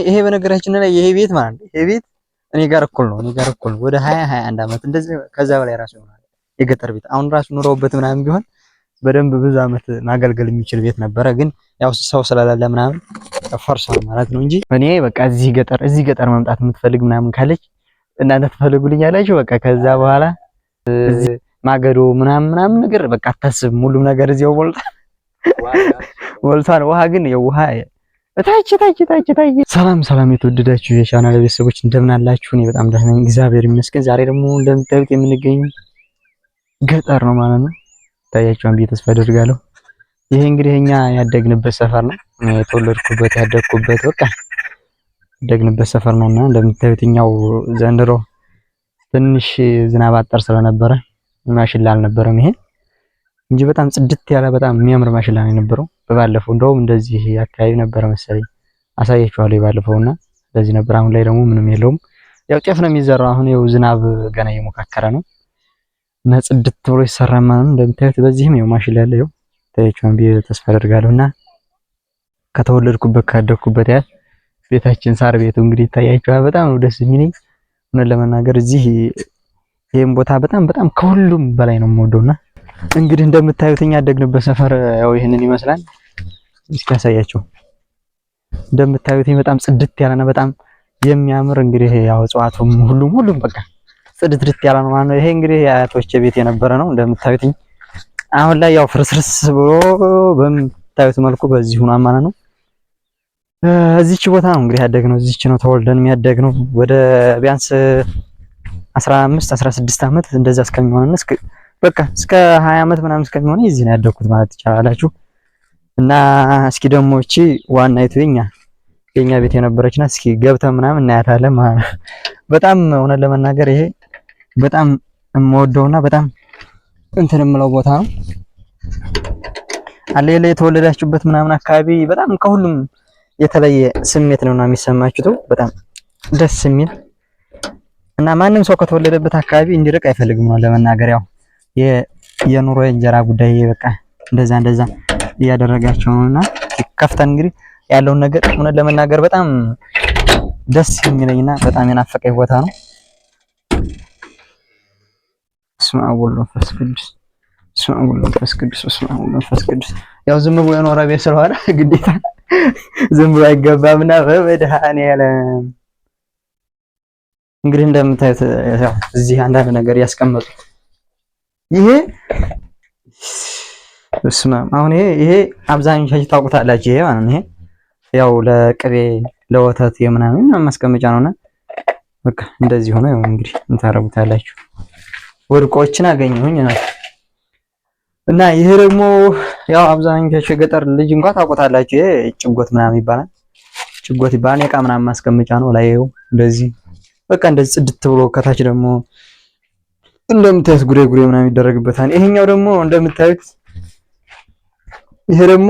ይሄ በነገራችን ላይ ይሄ ቤት ማለት ነው ይሄ ቤት እኔ ጋር እኩል ነው ወደ 21 አመት እንደዚህ ከዛ በላይ ራሱ ይሆናል የገጠር ቤት አሁን ራሱ ኑሮውበት ምናምን ቢሆን በደንብ ብዙ አመት ማገልገል የሚችል ቤት ነበረ ግን ያው ሰው ስለሌለ ምናምን ፈርሷል ማለት ነው እንጂ እኔ በቃ እዚህ ገጠር መምጣት የምትፈልግ ምናምን ካለች እናንተ ትፈልጉልኛላችሁ በቃ ከዛ በኋላ እዚህ ማገዶ ምናምን ነገር በቃ አታስብ ሙሉም ነገር እዚያው ሞልቷል ውሃ ግን የውሃ ታች ሰላም የተወደዳችሁ የቻናል ቤተሰቦች እንደምን አላችሁ? እኔ በጣም ደህና ነኝ እግዚአብሔር ይመስገን። ዛሬ ደግሞ እንደምታዩት የምንገኝ ገጠር ነው ማለት ነው። ታያችኋን ብዬ ተስፋ አደርጋለሁ። ይሄ እንግዲህ እኛ ያደግንበት ሰፈር ነው። የተወለድኩበት ያደግኩበት በቃ ያደግንበት ሰፈር ነውና እንደምታዩት እኛው ዘንድሮ ትንሽ ዝናብ አጠር ስለነበረ ማሽላ አልነበረም ይሄ እንጂ በጣም ጽድት ያለ በጣም የሚያምር ማሽላ ነው የነበረው። በባለፈው እንደውም እንደዚህ አካባቢ ነበር መሰለኝ አሳያችኋለሁ ባለፈውና እንደዚህ ነበር። አሁን ላይ ደግሞ ምንም የለውም። ያው ጤፍ ነው የሚዘራው። አሁን ያው ዝናብ ገና እየሞካከረ ነው እና ጽድት ብሎ ይሰራል ማለት ነው። እንደምታዩት በዚህም ያው ማሽላ ያለ ያው ታያችኋን ብዬ ተስፋ አደርጋለሁና ከተወለድኩበት ካደግኩበት ያ ቤታችን ሳር ቤቱ እንግዲህ ይታያችኋል። በጣም ነው ደስ የሚለኝ እውነት ለመናገር እዚህ ይሄን ቦታ በጣም ከሁሉም በላይ ነው የምወደውና እንግዲህ እንደምታዩት እኛ ያደግንበት ሰፈር ያው ይሄንን ይመስላል። እስኪ ያሳያችሁ። እንደምታዩት በጣም ጽድት ያለና በጣም የሚያምር እንግዲህ ያው እጽዋቱም ሁሉም በቃ ጽድት ያለ ነው ማለት ነው። ይሄ እንግዲህ የአያቶቼ ቤት የነበረ ነው እንደምታዩት። አሁን ላይ ያው ፍርስርስ ብሎ በምታዩት መልኩ በዚህ ሆኗ ማለት ነው። እዚች ቦታ ነው እንግዲህ ያደግነው። እዚች ነው ተወልደን ያደግነው ወደ ቢያንስ 15 16 አመት እንደዛ እስከሚሆን በቃ እስከ 20 አመት ምናምን እስከሚሆን እዚህ ነው ያደግኩት ማለት ትችላላችሁ። እና እስኪ ደግሞ እቺ ዋናይቱ የኛ ቤት የነበረችና እስኪ ገብተን ምናምን እናያታለን ማለት ነው። በጣም እውነት ለመናገር ይሄ በጣም የምወደውና በጣም እንትን የምለው ቦታ ነው። አለለ የተወለዳችሁበት ምናምን አካባቢ በጣም ከሁሉም የተለየ ስሜት ነውና የሚሰማችሁት በጣም ደስ የሚል እና ማንም ሰው ከተወለደበት አካባቢ እንዲርቅ አይፈልግም ነው ለመናገር ያው የኑሮ የእንጀራ ጉዳይ በቃ እንደዛ እያደረጋቸው ነውና ከፍተን እንግዲህ ያለውን ነገር እውነት ለመናገር በጣም ደስ የሚለኝና በጣም የናፈቀኝ ቦታ ነው። በስመ አብ ወወልድ ወመንፈስ ቅዱስ በስመ አብ ወወልድ ወመንፈስ ቅዱስ በስመ አብ ወወልድ ወመንፈስ ቅዱስ። ያው ዝም ብሎ የኖረ ቤት ስለሆነ ግዴታ ዝም ብሎ አይገባምና በመድኃኔዓለም እንግዲህ እንደምታዩት ያው እዚህ አንዳንድ ነገር ያስቀመጡ ይሄ በስመ አብ አሁን ይሄ አብዛኞቻችሁ ታውቁታላችሁ። ይሄ ማለት ነው ይሄ ያው ለቅቤ ለወተት የምናምን ማስቀመጫ ነውና በቃ እንደዚህ ሆነ። ያው እንግዲህ እንታረጉታላችሁ። ወድቆችን አገኘሁኝ እና ይሄ ደግሞ ያው አብዛኞቻችሁ የገጠር ልጅ እንኳን ታውቁታላችሁ። ይሄ ጭጎት ምናምን ይባላል። ጭጎት ይባላል። የዕቃ ምናምን ማስቀመጫ ነው። ላይው እንደዚህ በቃ እንደዚህ ጽድት ብሎ ከታች ደግሞ እንደምታዩት ጉሬ ምናምን ይደረግበታል። ይሄኛው ደግሞ እንደምታዩት ይሄ ደግሞ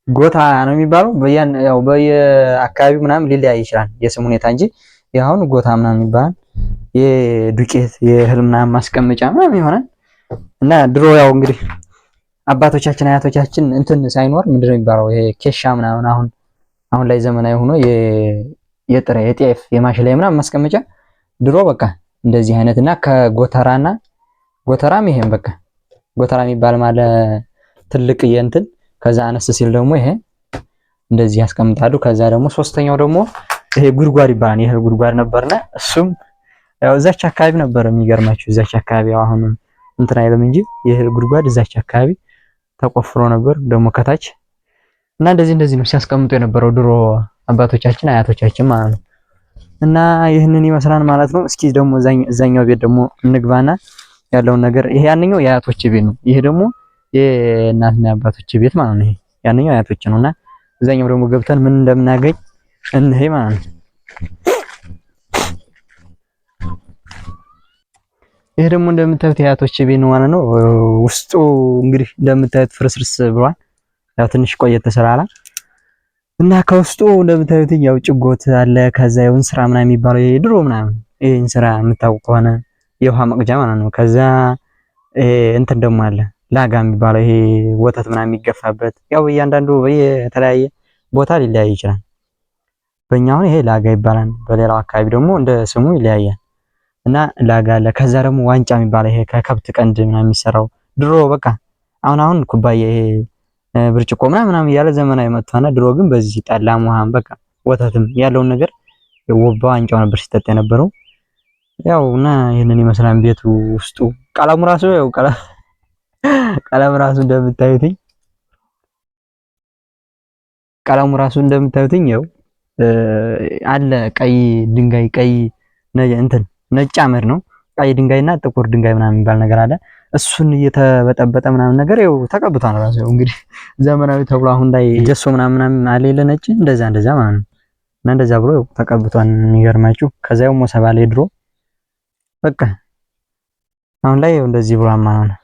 ጎታ ነው የሚባለው። ያው በየአካባቢው ምናምን ሊለያይ ይችላል የስም ሁኔታ እንጂ ያሁን ጎታ ምናምን ይባላል። የዱቄት የእህል ምናምን ማስቀመጫ ምናምን ይሆናል እና ድሮ ያው እንግዲህ አባቶቻችን አያቶቻችን እንትን ሳይኖር ምንድነው የሚባለው ይሄ ኬሻ ምናምን አሁን ላይ ዘመናዊ ሆኖ የጥሬ የጤፍ የማሽላ ምናምን ማስቀመጫ ድሮ በቃ እንደዚህ አይነትና ጎተራም ይሄን በቃ ጎተራ የሚባል ማለት ትልቅ የእንትን ከዛ አነስ ሲል ደግሞ ይሄ እንደዚህ ያስቀምጣሉ። ከዛ ደግሞ ሶስተኛው ደግሞ ይሄ ጉድጓድ ይባላል። ይሄ ጉድጓድ ነበርና እሱም ያው እዛች አካባቢ ነበር። የሚገርማችሁ እዛች አካባቢ አሁን እንትን አይደለም እንጂ ይሄ ጉድጓድ እዛች አካባቢ ተቆፍሮ ነበር ደግሞ ከታች እና እንደዚህ ነው ሲያስቀምጡ የነበረው ድሮ አባቶቻችን አያቶቻችን ማለት ነው። እና ይህንን ይመስላል ማለት ነው። እስኪ ደግሞ እዛኛው ቤት ደግሞ እንግባና ያለውን ነገር ይሄ ያንኛው የአያቶች ቤት ነው። ይሄ ደግሞ የእናትና የአባቶች ቤት ማለት ነው። ይሄ ያንኛው አያቶች ነውና እዛኛው ደግሞ ገብተን ምን እንደምናገኝ እንሄ ማለት ነው። ይሄ ደግሞ እንደምታዩት የአያቶች ቤት ነው ማለት ነው። ውስጡ እንግዲህ እንደምታዩት ፍርስርስ ብሏል። ያው ትንሽ ቆየት ተሰራላ እና ከውስጡ እንደምታዩት ያው ጭጎት አለ። ከዛ ይሁን ስራ ምናምን የሚባለው ይሄ ድሮ ምናምን ይሄን ስራ የምታውቁ ከሆነ የውሃ መቅጃ ማለት ነው። ከዛ እንትን ደግሞ አለ ላጋ የሚባለው ይሄ ወተት ምናምን የሚገፋበት ያው እያንዳንዱ በየተለያየ ቦታ ሊለያይ ይችላል። በእኛ አሁን ይሄ ላጋ ይባላል። በሌላው አካባቢ ደግሞ እንደ ስሙ ይለያያል። እና ላጋ አለ። ከዛ ደግሞ ዋንጫ የሚባለው ይሄ ከከብት ቀንድ ምናምን የሚሰራው ድሮ በቃ አሁን ኩባያ ይሄ ብርጭቆ ምናምን እያለ ዘመናዊ መጥቷና ድሮ ግን በዚህ ጠላም ውሃም በቃ ወተትም ያለውን ነገር በዋንጫው ነበር ሲጠጣ የነበረው። ያው እና ይሄንን ይመስላል ቤቱ ውስጡ። ቀለሙ ራሱ ያው ቀለሙ ራሱ እንደምታዩትኝ ያው አለ ቀይ ድንጋይ ቀይ እንትን ነጭ አመድ ነው። ቀይ ድንጋይና ጥቁር ድንጋይ ምናምን የሚባል ነገር አለ። እሱን እየተበጠበጠ ምናምን ነገር ያው ተቀብቷል ራሱ ያው እንግዲህ ዘመናዊ ተብሎ አሁን ላይ ጀሶ ምናምን አለ የለ ነጭ እንደዛ ማለት ነው። እና እንደዛ ብሎ ያው ተቀብቷል። የሚገርማችሁ ከዛ ያው ሞሰብ አለ ድሮ በቃ አሁን ላይ ያው እንደዚህ ብሎ ማለት ነው።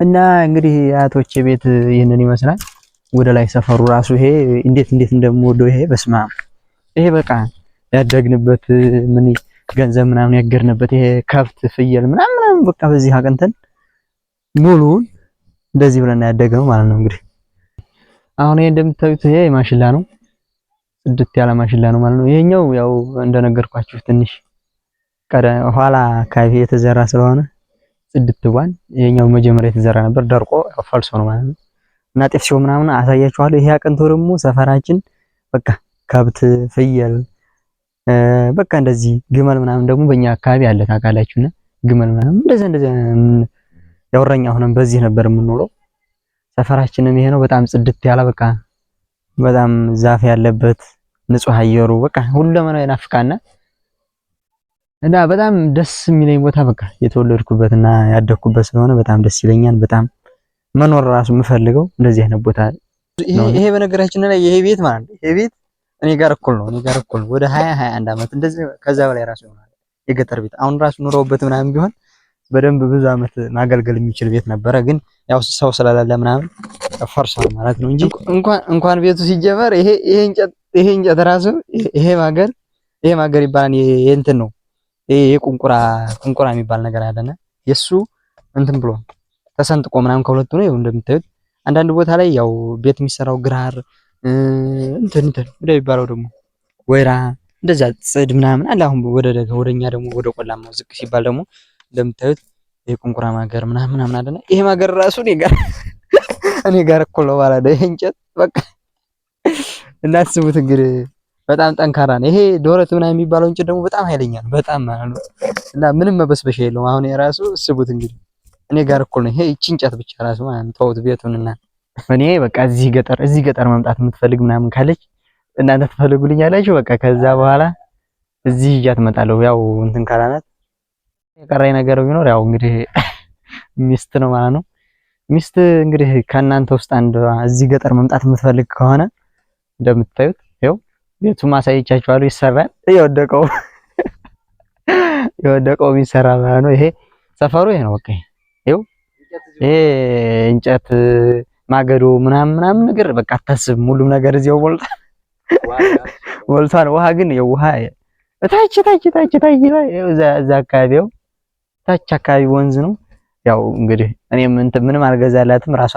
እና እንግዲህ አያቶቼ ቤት ይህንን ይመስላል። ወደ ላይ ሰፈሩ ራሱ ይሄ እንዴት እንደምወደው ይሄ በስማ ይሄ በቃ ያደግንበት ምን ገንዘብ ምናምን ያገርንበት ይሄ ከብት ፍየል ምናምን በቃ በዚህ አቀንተን ሙሉውን እንደዚህ ብለን ያደግነው ማለት ነው። እንግዲህ አሁን ይሄ እንደምታዩት ይሄ ማሽላ ነው። ጽድት ያለ ማሽላ ነው ማለት ነው። ይሄኛው ያው እንደነገርኳችሁ ትንሽ ኋላ አካባቢ የተዘራ ስለሆነ ጽድት ብሏል። ይሄኛው መጀመሪያ የተዘራ ነበር ደርቆ ፈልሶ ነው ማለት ነው። እና ጤፍ ሲሆን ምናምን አሳያችኋለሁ። ይሄ አቀንቶ ደግሞ ሰፈራችን በቃ ከብት ፍየል በቃ እንደዚህ ግመል ምናምን ደግሞ በእኛ አካባቢ አለ ታውቃላችሁና ግመል ምናምን እንደዛ ያወራኛ ሆነን በዚህ ነበር የምንኖረው። ሰፈራችንም ይሄ ነው። በጣም ጽድት ያለ በቃ በጣም ዛፍ ያለበት ንጹህ አየሩ በቃ ሁሉም ይናፍቃና እና በጣም ደስ የሚለኝ ቦታ በቃ የተወለድኩበትና ያደግኩበት ስለሆነ በጣም ደስ ይለኛል። በጣም መኖር ራሱ የምፈልገው እንደዚህ አይነት ቦታ ነው። ይሄ በነገራችን ላይ ይሄ ቤት ማለት ነው። ይሄ ቤት እኔ ጋር እኩል ነው። ወደ 21 አመት እንደዚህ ከዛ በላይ ራሱ ይሆናል። የገጠር ቤት አሁን ራሱ ኑሮበት ምናምን ቢሆን በደንብ ብዙ አመት ማገልገል የሚችል ቤት ነበረ። ግን ያው ሰው ስለሌለ ምናምን ፈርሷል ማለት ነው እንጂ እንኳን ቤቱ ሲጀመር ይሄ እንጨት ራሱ ይሄ ማገር ይባላል። ይሄ እንትን ነው። ይሄ ቁንቁራ የሚባል ነገር አለና የሱ እንትን ብሎ ተሰንጥቆ ምናምን ከሁለቱ ነው። ይኸው እንደምታዩት አንዳንድ ቦታ ላይ ያው ቤት የሚሰራው ግራር እንትን እንደሚባለው ደግሞ ወይራ እንደዛ ጽድ ምናምን አለ። አሁን ወደኛ ደግሞ ወደ ቆላማው ዝቅ ሲባል ደግሞ እንደምታዩት ይሄ ቁንቁራ ማገር ምናምን አለና ይሄ ማገር ራሱ እኔ ጋር እኩል ነው ማለት ነው። ይሄ እንጨት በቃ እናስቡት እንግዲህ በጣም ጠንካራ ነው። ይሄ ዶረት ምናምን የሚባለው እንጨት ደግሞ በጣም ኃይለኛ ነው በጣም ማለት ነው። እና ምንም መበስበሻ የለውም። አሁን የራሱ እስቡት እንግዲህ እኔ ጋር እኩል ነው። ይሄ እቺ እንጨት ብቻ ራሱ ማለት ነው። ተውት ቤቱንና እኔ በቃ እዚህ ገጠር መምጣት የምትፈልግ ምናምን ካለች እናንተ ትፈልጉልኛላችሁ። በቃ ከዛ በኋላ እዚህ ይዣት እመጣለሁ። ያው እንትን ካላናት የቀረኝ ነገር ቢኖር ያው እንግዲህ ሚስት ነው ማለት ነው። ሚስት እንግዲህ ከእናንተ ውስጥ አንድ እዚህ ገጠር መምጣት የምትፈልግ ከሆነ እንደምታዩት ያው ቤቱ ማሳየቻችኋለሁ። ይሰራል። የወደቀው የሚሰራ ማለት ነው። ይሄ ሰፈሩ ይሄ ነው። በቃ ይሄው ይሄ እንጨት ማገዶ ምናምን ነገር በቃ አታስብም። ሁሉም ነገር እዚያው ሞልቷል። ውሃ ግን የውሃ ታች እዛ አካባቢው ታች አካባቢ ወንዝ ነው። ያው እንግዲህ እኔም ምንም አልገዛላትም ራሷ